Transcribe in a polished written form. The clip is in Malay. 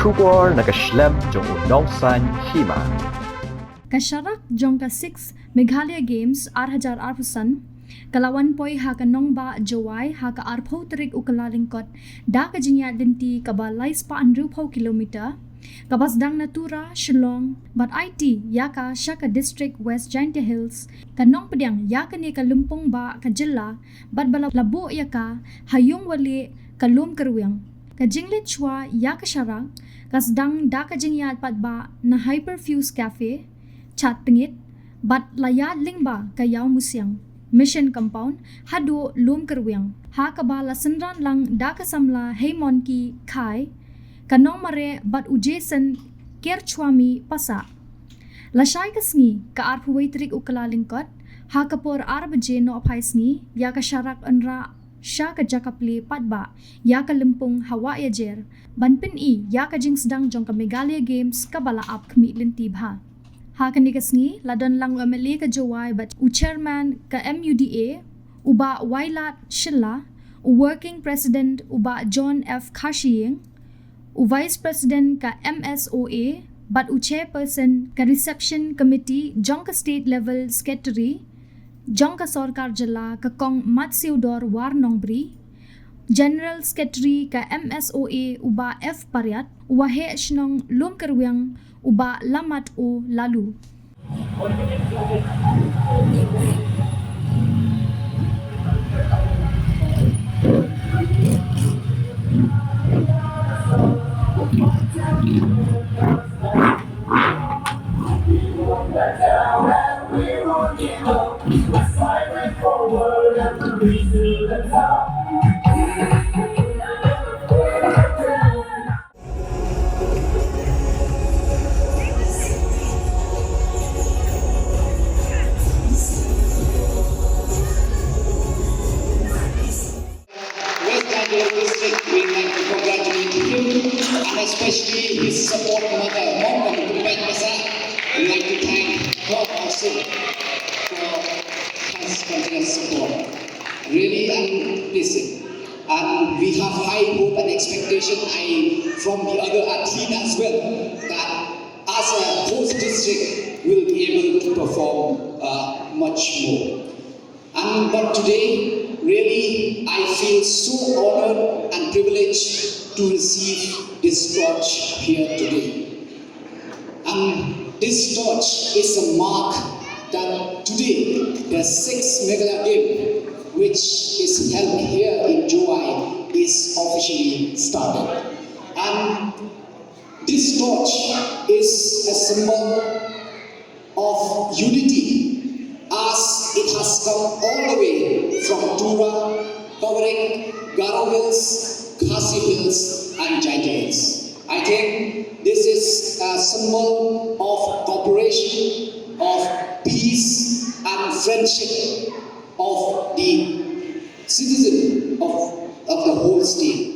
Shubor nakaslem jong unongsan Hima. Ka Sharak Jong ka 6 Meghalaya Games 2008 kala Wanpoi ha ka nongba Jowai ha ka arpho terik ukalalingkot da ka jinya dinti ka balais pa anru pho kilometer kabasdang na Tura Shillong but IT yaka Shaka District West Giant Hills kanong pediang yaka ni ka lumpong ba ka jilla bat bala labo yaka hayong wali kalum kerweng ka jinglet chwa yaka Sharak kasdang da ka jinya pat ba na Hyperfuse Cafe chat pengit bat layat lingba ka yaw musyang Mission Compound hado lum kerweng ha ka bala senran lang da ka samla Heimon ki kai kanong mare bat ujesan kerchwami pasa lashay kasngi ka arpuway trik ukalalingkot ha kapor arbaje no apay sngi ya ka Sharak anra sya ka jakapli patba ya ka limpong hawa yajer banpin i ya ka jing sedang jong ka Meghalaya Games ka bala ap kmi lintib ha kanikas ngi ladon lang MLA ka Jowai but chairman ka MUDA uba Wailat Shilla working president uba John F Khashiying vice president ka MSOA but chairperson ka reception committee Jong ka state level secretary Jong ka Sarkar Jala ka Kong Matsiudor Warnongbri General Secretary ka MSOA uba F Paryat wahe shnong lum kerweng uba lamat o lalu. District, we'd like to congratulate him and especially his support mother, Mom, we'd like to thank her also for his continuous support. Really unpleasant. And we have high hope and expectation from the other athlete as well that as a host district we'll be able to perform much more. But today, really, I feel so honored and privileged to receive this torch here today. This torch is a mark that today, the 6th Meghalaya Game, which is held here in Jowai, is officially started. And this torch is a symbol of unity, as it has come all the way from Tura, covering Garo Hills, Khasi Hills and Giant Hills. I think this is a symbol of cooperation, of peace and friendship of the citizen of the whole state.